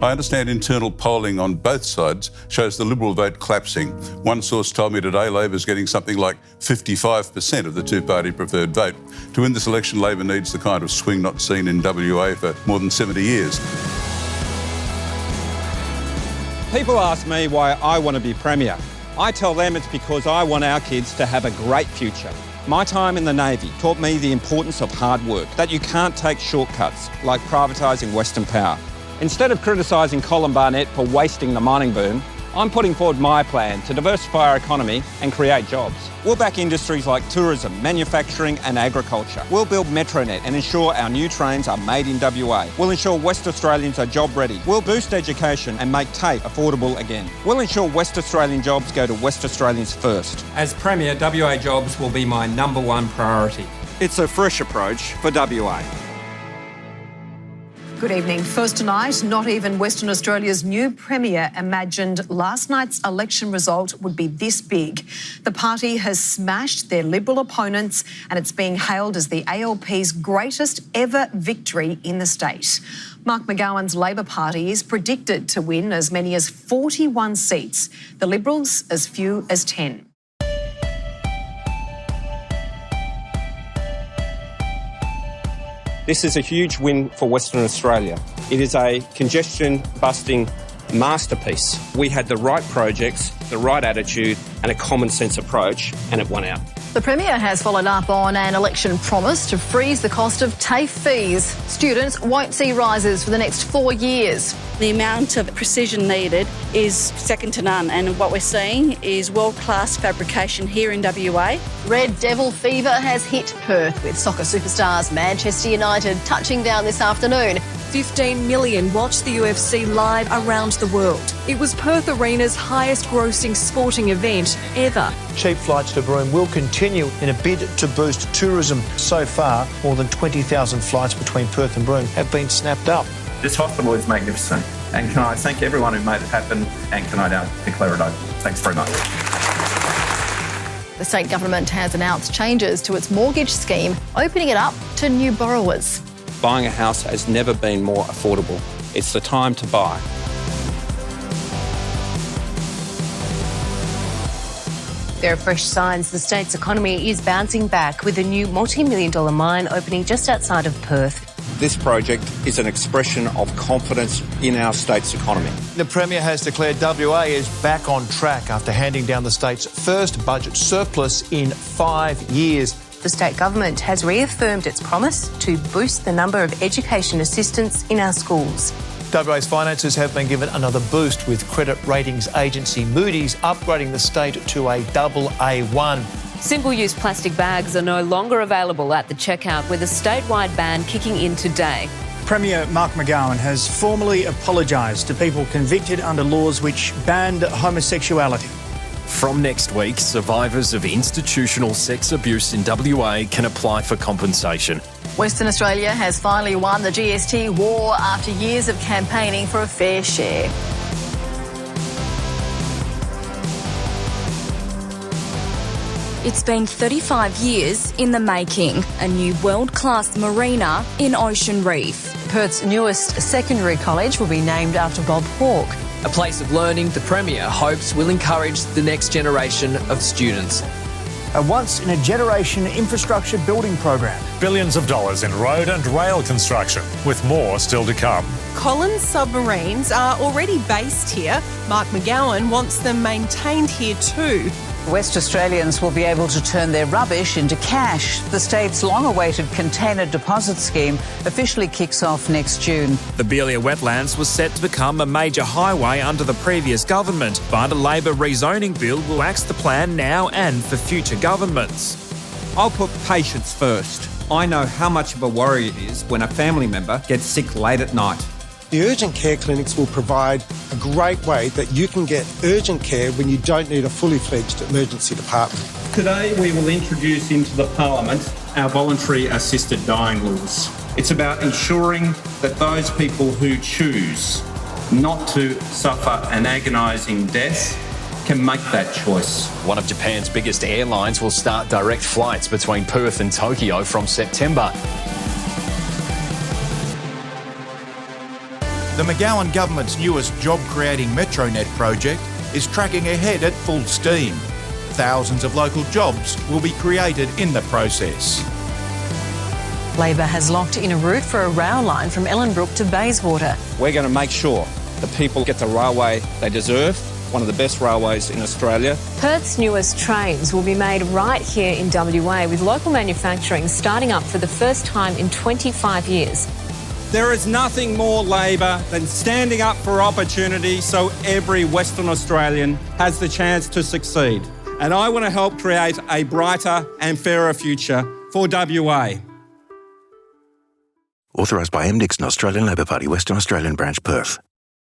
I understand internal polling on both sides shows the Liberal vote collapsing. One source told me today Labor's getting something like 55% of the two-party preferred vote. To win this election, Labor needs the kind of swing not seen in WA for more than 70 years. People ask me why I want to be Premier. I tell them it's because I want our kids to have a great future. My time in the Navy taught me the importance of hard work, that you can't take shortcuts like privatising Western Power. Instead of criticising Colin Barnett for wasting the mining boom, I'm putting forward my plan to diversify our economy and create jobs. We'll back industries like tourism, manufacturing and agriculture. We'll build Metronet and ensure our new trains are made in WA. We'll ensure West Australians are job ready. We'll boost education and make TAFE affordable again. We'll ensure West Australian jobs go to West Australians first. As Premier, WA jobs will be my #1 priority. It's a fresh approach for WA. Good evening. First tonight, not even Western Australia's new Premier imagined last night's election result would be this big. The party has smashed their Liberal opponents and it's being hailed as the ALP's greatest ever victory in the state. Mark McGowan's Labor Party is predicted to win as many as 41 seats, the Liberals as few as 10. This is a huge win for Western Australia. It is a congestion-busting masterpiece. We had the right projects, the right attitude and a common sense approach, and it won out. The Premier has followed up on an election promise to freeze the cost of TAFE fees. Students won't see rises for the next 4 years. The amount of precision needed is second to none, and what we're seeing is world-class fabrication here in WA. Red Devil fever has hit Perth, with soccer superstars Manchester United touching down this afternoon. 15 million watched the UFC live around the world. It was Perth Arena's highest-grossing sporting event ever. Cheap flights to Broome will continue in a bid to boost tourism. So far, more than 20,000 flights between Perth and Broome have been snapped up. This hospital is magnificent, and can I thank everyone who made it happen, and can I now declare it open. Thanks very much. The state government has announced changes to its mortgage scheme, opening it up to new borrowers. Buying a house has never been more affordable. It's the time to buy. There are fresh signs the state's economy is bouncing back, with a new multi-million-dollar mine opening just outside of Perth. This project is an expression of confidence in our state's economy. The Premier has declared WA is back on track after handing down the state's first budget surplus in 5 years. The state government has reaffirmed its promise to boost the number of education assistants in our schools. WA's finances have been given another boost, with credit ratings agency Moody's upgrading the state to a AA1. Single-use plastic bags are no longer available at the checkout, with a statewide ban kicking in today. Premier Mark McGowan has formally apologised to people convicted under laws which banned homosexuality. From next week, survivors of institutional sex abuse in WA can apply for compensation. Western Australia has finally won the GST war after years of campaigning for a fair share. It's been 35 years in the making. A new world-class marina in Ocean Reef. Perth's newest secondary college will be named after Bob Hawke. A place of learning the Premier hopes will encourage the next generation of students. A once-in-a-generation infrastructure building program. Billions of dollars in road and rail construction, with more still to come. Collins submarines are already based here. Mark McGowan wants them maintained here too. West Australians will be able to turn their rubbish into cash. The state's long-awaited container deposit scheme officially kicks off next June. The Belia wetlands was set to become a major highway under the previous government, but a Labor rezoning bill will axe the plan now and for future governments. I'll put patients first. I know how much of a worry it is when a family member gets sick late at night. The urgent care clinics will provide a great way that you can get urgent care when you don't need a fully fledged emergency department. Today we will introduce into the Parliament our voluntary assisted dying laws. It's about ensuring that those people who choose not to suffer an agonising death can make that choice. One of Japan's biggest airlines will start direct flights between Perth and Tokyo from September. The McGowan government's newest job-creating MetroNet project is tracking ahead at full steam. Thousands of local jobs will be created in the process. Labor has locked in a route for a rail line from Ellenbrook to Bayswater. We're going to make sure the people get the railway they deserve, one of the best railways in Australia. Perth's newest trains will be made right here in WA, with local manufacturing starting up for the first time in 25 years. There is nothing more Labor than standing up for opportunity so every Western Australian has the chance to succeed. And I want to help create a brighter and fairer future for WA. Authorised by M.Dixon, Australian Labor Party, Western Australian Branch, Perth.